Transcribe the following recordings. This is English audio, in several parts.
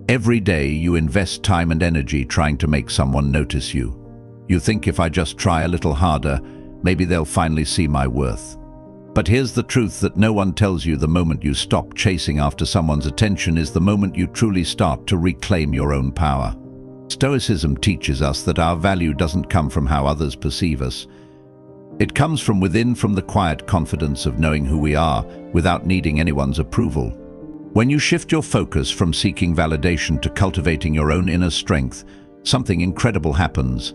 Every day you invest time and energy trying to make someone notice you. You think if I just try a little harder, maybe they'll finally see my worth. But here's the truth that no one tells you: the moment you stop chasing after someone's attention is the moment you truly start to reclaim your own power. Stoicism teaches us that our value doesn't come from how others perceive us. It comes from within, from the quiet confidence of knowing who we are without needing anyone's approval. When you shift your focus from seeking validation to cultivating your own inner strength, something incredible happens.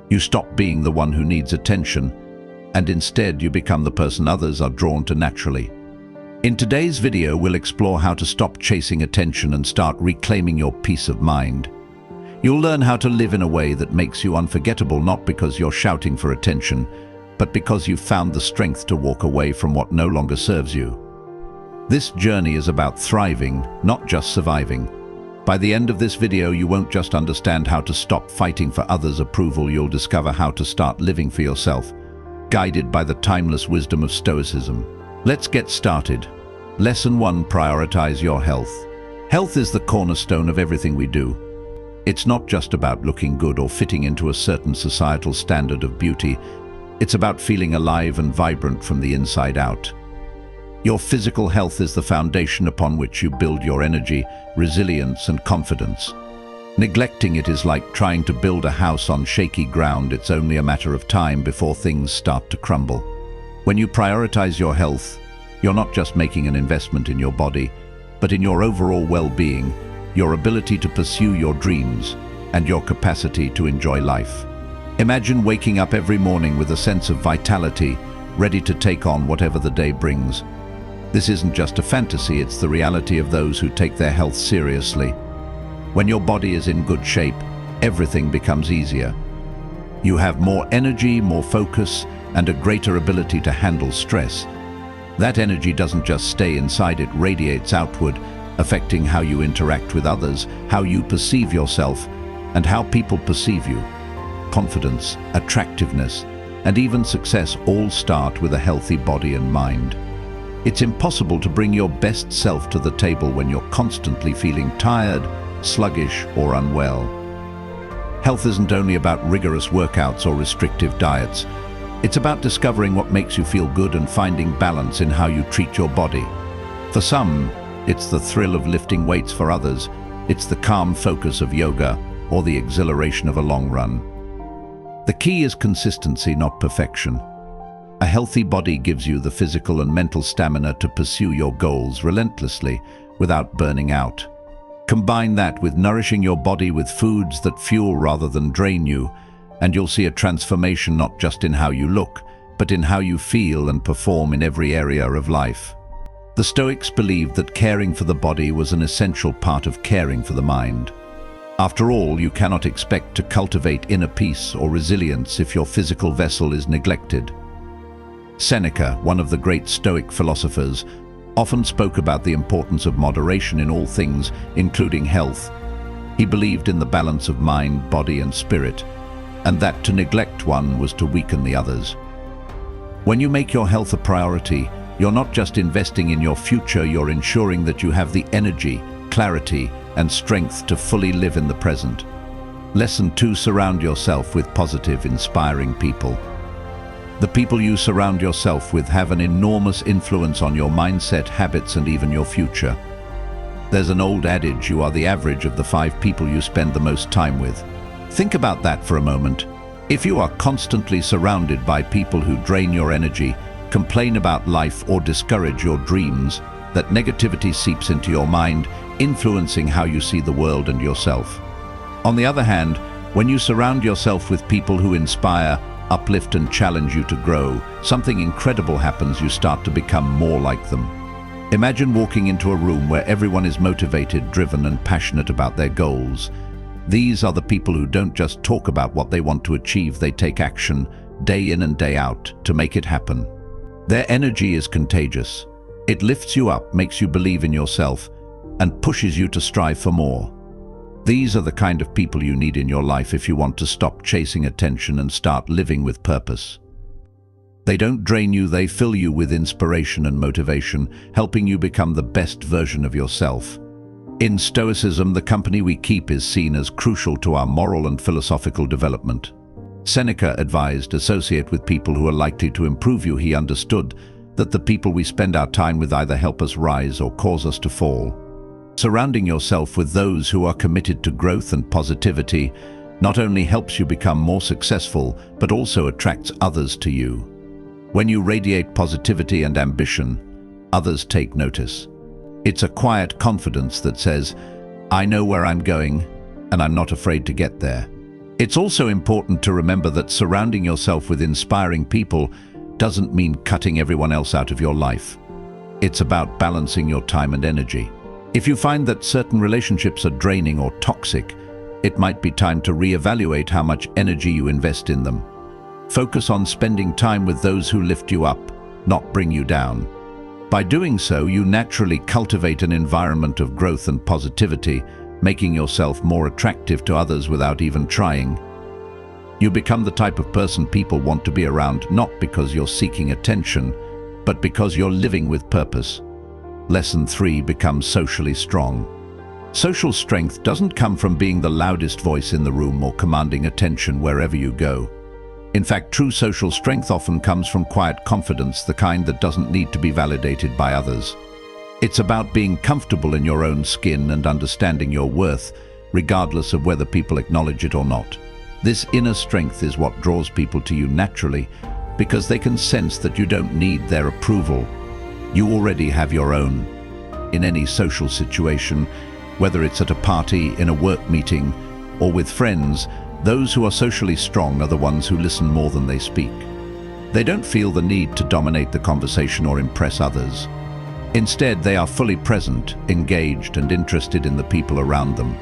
You stop being the one who needs attention, and instead you become the person others are drawn to naturally. In today's video, we'll explore how to stop chasing attention and start reclaiming your peace of mind. You'll learn how to live in a way that makes you unforgettable, not because you're shouting for attention, but because you've found the strength to walk away from what no longer serves you. This journey is about thriving, not just surviving. By the end of this video, you won't just understand how to stop fighting for others' approval, you'll discover how to start living for yourself, guided by the timeless wisdom of Stoicism. Let's get started. Lesson 1: prioritize your health. Health is the cornerstone of everything we do. It's not just about looking good or fitting into a certain societal standard of beauty. It's about feeling alive and vibrant from the inside out. Your physical health is the foundation upon which you build your energy, resilience, and confidence. Neglecting it is like trying to build a house on shaky ground. It's only a matter of time before things start to crumble. When you prioritize your health, you're not just making an investment in your body, but in your overall well-being, your ability to pursue your dreams, and your capacity to enjoy life. Imagine waking up every morning with a sense of vitality, ready to take on whatever the day brings. This isn't just a fantasy, it's the reality of those who take their health seriously. When your body is in good shape, everything becomes easier. You have more energy, more focus, and a greater ability to handle stress. That energy doesn't just stay inside, it radiates outward, affecting how you interact with others, how you perceive yourself, and how people perceive you. Confidence, attractiveness, and even success all start with a healthy body and mind. It's impossible to bring your best self to the table when you're constantly feeling tired, sluggish, or unwell. Health isn't only about rigorous workouts or restrictive diets. It's about discovering what makes you feel good and finding balance in how you treat your body. For some, it's the thrill of lifting weights. For others, it's the calm focus of yoga or the exhilaration of a long run. The key is consistency, not perfection. A healthy body gives you the physical and mental stamina to pursue your goals relentlessly without burning out. Combine that with nourishing your body with foods that fuel rather than drain you, and you'll see a transformation not just in how you look, but in how you feel and perform in every area of life. The Stoics believed that caring for the body was an essential part of caring for the mind. After all, you cannot expect to cultivate inner peace or resilience if your physical vessel is neglected. Seneca, one of the great Stoic philosophers, often spoke about the importance of moderation in all things, including health. He believed in the balance of mind, body, and spirit, and that to neglect one was to weaken the others. When you make your health a priority, you're not just investing in your future, you're ensuring that you have the energy, clarity, and strength to fully live in the present. Lesson 2: surround yourself with positive, inspiring people. The people you surround yourself with have an enormous influence on your mindset, habits, and even your future. There's an old adage: you are the average of the 5 people you spend the most time with. Think about that for a moment. If you are constantly surrounded by people who drain your energy, complain about life, or discourage your dreams, that negativity seeps into your mind, influencing how you see the world and yourself. On the other hand, when you surround yourself with people who inspire, uplift, and challenge you to grow, something incredible happens. You start to become more like them. Imagine walking into a room where everyone is motivated, driven, and passionate about their goals. These are the people who don't just talk about what they want to achieve, they take action, day in and day out, to make it happen. Their energy is contagious. It lifts you up, makes you believe in yourself, and pushes you to strive for more. These are the kind of people you need in your life if you want to stop chasing attention and start living with purpose. They don't drain you, they fill you with inspiration and motivation, helping you become the best version of yourself. In Stoicism, the company we keep is seen as crucial to our moral and philosophical development. Seneca advised, associate with people who are likely to improve you. He understood that the people we spend our time with either help us rise or cause us to fall. Surrounding yourself with those who are committed to growth and positivity not only helps you become more successful, but also attracts others to you. When you radiate positivity and ambition, others take notice. It's a quiet confidence that says, I know where I'm going, and I'm not afraid to get there. It's also important to remember that surrounding yourself with inspiring people doesn't mean cutting everyone else out of your life. It's about balancing your time and energy. If you find that certain relationships are draining or toxic, it might be time to reevaluate how much energy you invest in them. Focus on spending time with those who lift you up, not bring you down. By doing so, you naturally cultivate an environment of growth and positivity, making yourself more attractive to others without even trying. You become the type of person people want to be around, not because you're seeking attention, but because you're living with purpose. Lesson 3: become socially strong. Social strength doesn't come from being the loudest voice in the room or commanding attention wherever you go. In fact, true social strength often comes from quiet confidence, the kind that doesn't need to be validated by others. It's about being comfortable in your own skin and understanding your worth, regardless of whether people acknowledge it or not. This inner strength is what draws people to you naturally, because they can sense that you don't need their approval. You already have your own. In any social situation, whether it's at a party, in a work meeting, or with friends, those who are socially strong are the ones who listen more than they speak. They don't feel the need to dominate the conversation or impress others. Instead, they are fully present, engaged, and interested in the people around them.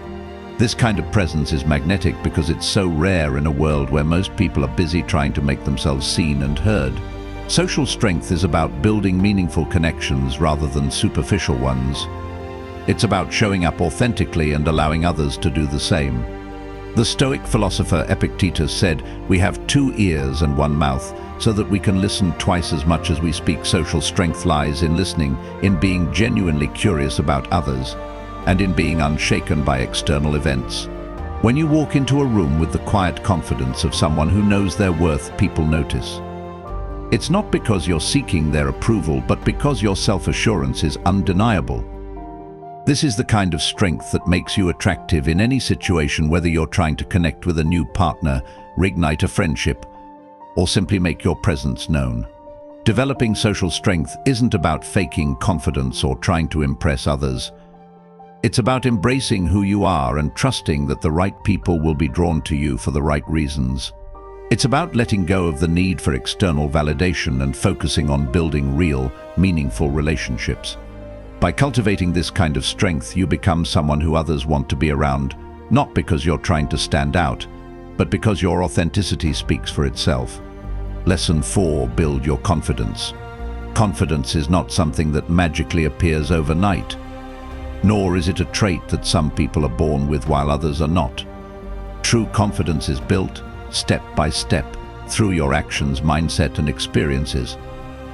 This kind of presence is magnetic because it's so rare in a world where most people are busy trying to make themselves seen and heard. Social strength is about building meaningful connections rather than superficial ones. It's about showing up authentically and allowing others to do the same. The Stoic philosopher Epictetus said, "We have 2 ears and 1 mouth, so that we can listen twice as much as we speak." Social strength lies in listening, in being genuinely curious about others, and in being unshaken by external events. When you walk into a room with the quiet confidence of someone who knows their worth, people notice. It's not because you're seeking their approval, but because your self-assurance is undeniable. This is the kind of strength that makes you attractive in any situation, whether you're trying to connect with a new partner, reignite a friendship, or simply make your presence known. Developing social strength isn't about faking confidence or trying to impress others. It's about embracing who you are and trusting that the right people will be drawn to you for the right reasons. It's about letting go of the need for external validation and focusing on building real, meaningful relationships. By cultivating this kind of strength, you become someone who others want to be around, not because you're trying to stand out, but because your authenticity speaks for itself. Lesson 4: build your confidence. Confidence is not something that magically appears overnight, nor is it a trait that some people are born with while others are not. True confidence is built, step by step, through your actions, mindset, and experiences.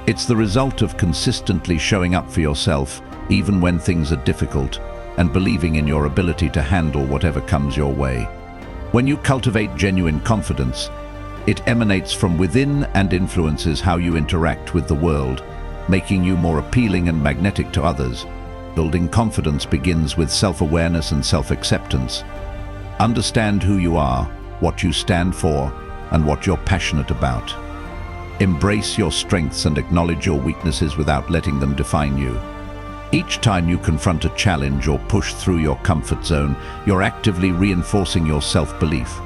It's the result of consistently showing up for yourself, even when things are difficult, and believing in your ability to handle whatever comes your way. When you cultivate genuine confidence, it emanates from within and influences how you interact with the world, making you more appealing and magnetic to others. Building confidence begins with self-awareness and self-acceptance. Understand who you are, what you stand for, and what you're passionate about. Embrace your strengths and acknowledge your weaknesses without letting them define you. Each time you confront a challenge or push through your comfort zone, you're actively reinforcing your self-belief.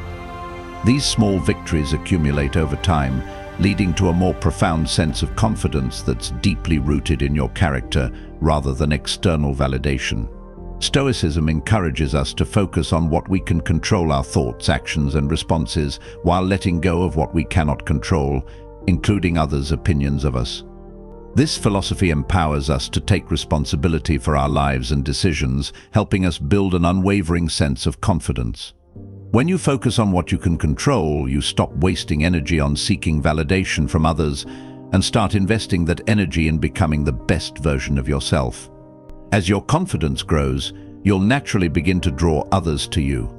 These small victories accumulate over time, leading to a more profound sense of confidence that's deeply rooted in your character rather than external validation. Stoicism encourages us to focus on what we can control: our thoughts, actions, and responses, while letting go of what we cannot control, including others' opinions of us. This philosophy empowers us to take responsibility for our lives and decisions, helping us build an unwavering sense of confidence. When you focus on what you can control, you stop wasting energy on seeking validation from others and start investing that energy in becoming the best version of yourself. As your confidence grows, you'll naturally begin to draw others to you.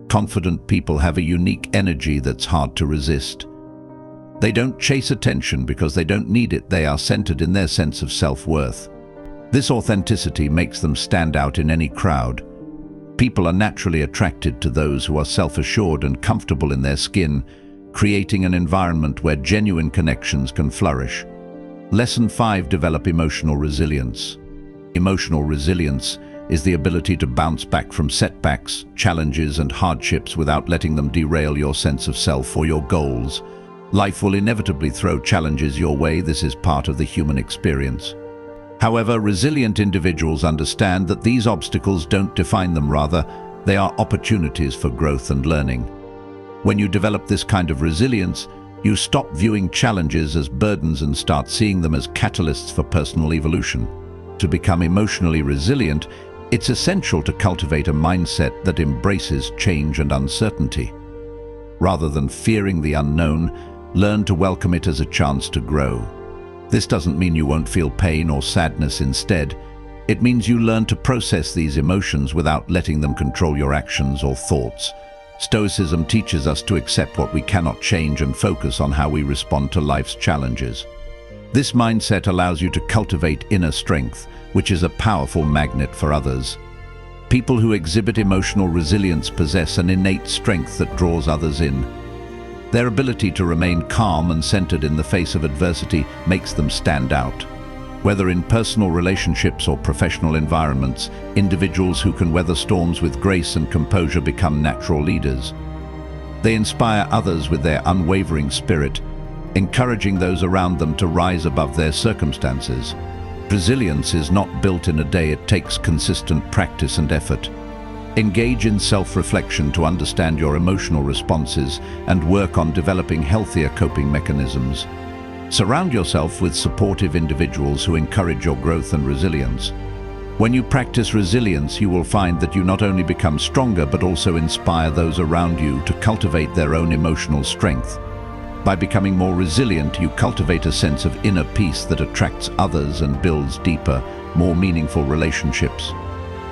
Confident people have a unique energy that's hard to resist. They don't chase attention because they don't need it. They are centered in their sense of self-worth. This authenticity makes them stand out in any crowd. People are naturally attracted to those who are self-assured and comfortable in their skin, creating an environment where genuine connections can flourish. Lesson 5: develop emotional resilience. Emotional resilience is the ability to bounce back from setbacks, challenges, and hardships without letting them derail your sense of self or your goals. Life will inevitably throw challenges your way. This is part of the human experience. However, resilient individuals understand that these obstacles don't define them. Rather, they are opportunities for growth and learning. When you develop this kind of resilience, you stop viewing challenges as burdens and start seeing them as catalysts for personal evolution. To become emotionally resilient, it's essential to cultivate a mindset that embraces change and uncertainty. Rather than fearing the unknown, learn to welcome it as a chance to grow. This doesn't mean you won't feel pain or sadness. Instead, it means you learn to process these emotions without letting them control your actions or thoughts. Stoicism teaches us to accept what we cannot change and focus on how we respond to life's challenges. This mindset allows you to cultivate inner strength, which is a powerful magnet for others. People who exhibit emotional resilience possess an innate strength that draws others in. Their ability to remain calm and centered in the face of adversity makes them stand out. Whether in personal relationships or professional environments, individuals who can weather storms with grace and composure become natural leaders. They inspire others with their unwavering spirit, encouraging those around them to rise above their circumstances. Resilience is not built in a day. It takes consistent practice and effort. Engage in self-reflection to understand your emotional responses and work on developing healthier coping mechanisms. Surround yourself with supportive individuals who encourage your growth and resilience. When you practice resilience, you will find that you not only become stronger but also inspire those around you to cultivate their own emotional strength. By becoming more resilient, you cultivate a sense of inner peace that attracts others and builds deeper, more meaningful relationships.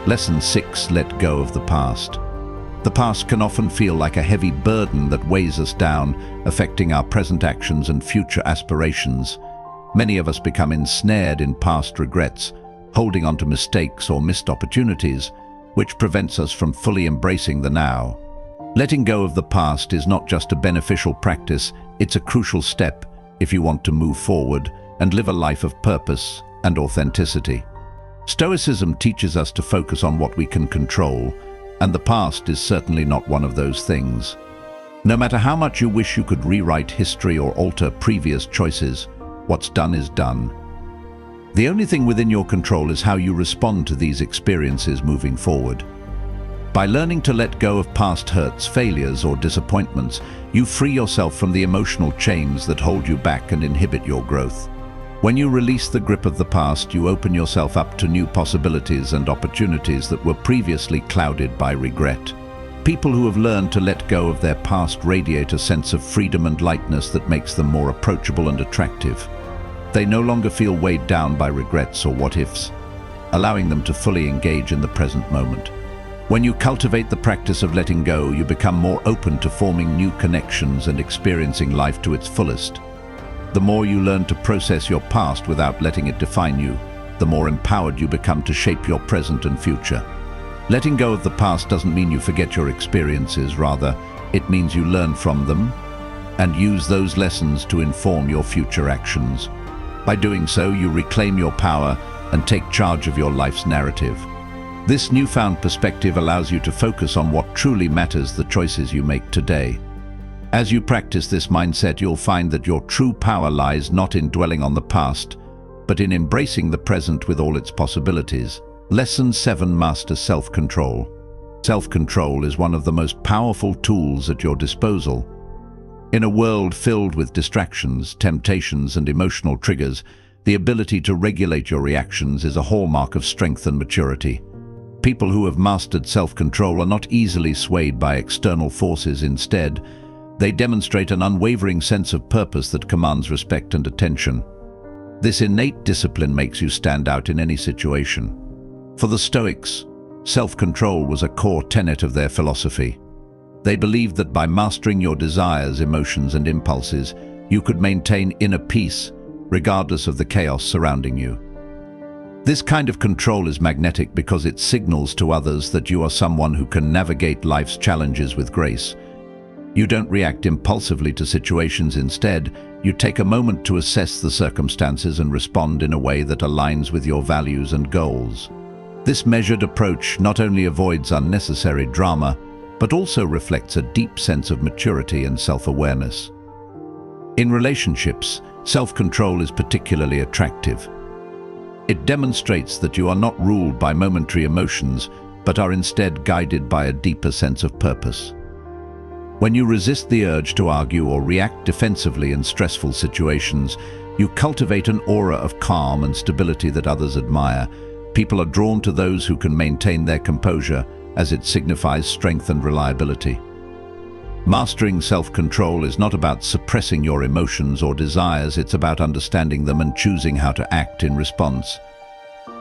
Lesson 6: let go of the past. The past can often feel like a heavy burden that weighs us down, affecting our present actions and future aspirations. Many of us become ensnared in past regrets, holding on to mistakes or missed opportunities, which prevents us from fully embracing the now. Letting go of the past is not just a beneficial practice, it's a crucial step if you want to move forward and live a life of purpose and authenticity. Stoicism teaches us to focus on what we can control, and the past is certainly not one of those things. No matter how much you wish you could rewrite history or alter previous choices, what's done is done. The only thing within your control is how you respond to these experiences moving forward. By learning to let go of past hurts, failures, or disappointments, you free yourself from the emotional chains that hold you back and inhibit your growth. When you release the grip of the past, you open yourself up to new possibilities and opportunities that were previously clouded by regret. People who have learned to let go of their past radiate a sense of freedom and lightness that makes them more approachable and attractive. They no longer feel weighed down by regrets or what-ifs, allowing them to fully engage in the present moment. When you cultivate the practice of letting go, you become more open to forming new connections and experiencing life to its fullest. The more you learn to process your past without letting it define you, the more empowered you become to shape your present and future. Letting go of the past doesn't mean you forget your experiences. Rather, it means you learn from them and use those lessons to inform your future actions. By doing so, you reclaim your power and take charge of your life's narrative. This newfound perspective allows you to focus on what truly matters: the choices you make today. As you practice this mindset, you'll find that your true power lies not in dwelling on the past, but in embracing the present with all its possibilities. Lesson 7: master self-control. Self-control is one of the most powerful tools at your disposal. In a world filled with distractions, temptations, and emotional triggers, the ability to regulate your reactions is a hallmark of strength and maturity. People who have mastered self-control are not easily swayed by external forces. Instead, they demonstrate an unwavering sense of purpose that commands respect and attention. This innate discipline makes you stand out in any situation. For the Stoics, Self-control was a core tenet of their philosophy. They believed that by mastering your desires, emotions, and impulses, you could maintain inner peace, regardless of the chaos surrounding you. This kind of control is magnetic because it signals to others that you are someone who can navigate life's challenges with grace. You don't react impulsively to situations. Instead, you take a moment to assess the circumstances and respond in a way that aligns with your values and goals. This measured approach not only avoids unnecessary drama, but also reflects a deep sense of maturity and self-awareness. In relationships, self-control is particularly attractive. It demonstrates that you are not ruled by momentary emotions, but are instead guided by a deeper sense of purpose. When you resist the urge to argue or react defensively in stressful situations, you cultivate an aura of calm and stability that others admire. People are drawn to those who can maintain their composure, as it signifies strength and reliability. Mastering self-control is not about suppressing your emotions or desires, it's about understanding them and choosing how to act in response.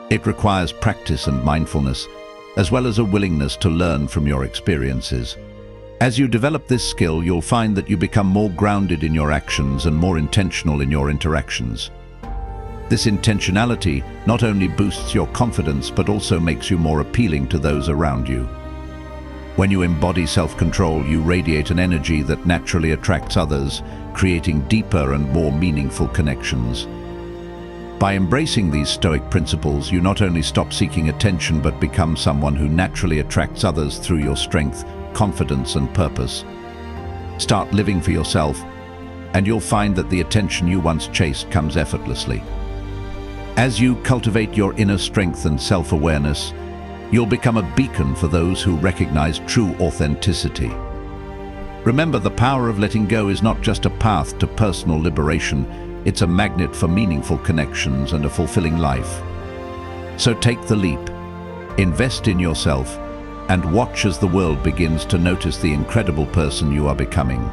It requires practice and mindfulness, as well as a willingness to learn from your experiences. As you develop this skill, you'll find that you become more grounded in your actions and more intentional in your interactions. This intentionality not only boosts your confidence, but also makes you more appealing to those around you. When you embody self-control, you radiate an energy that naturally attracts others, creating deeper and more meaningful connections. By embracing these Stoic principles, you not only stop seeking attention, but become someone who naturally attracts others through your strength, confidence, and purpose. Start living for yourself, and you'll find that the attention you once chased comes effortlessly. As you cultivate your inner strength and self-awareness, you'll become a beacon for those who recognize true authenticity. Remember, the power of letting go is not just a path to personal liberation, it's a magnet for meaningful connections and a fulfilling life. So take the leap, invest in yourself, and watch as the world begins to notice the incredible person you are becoming.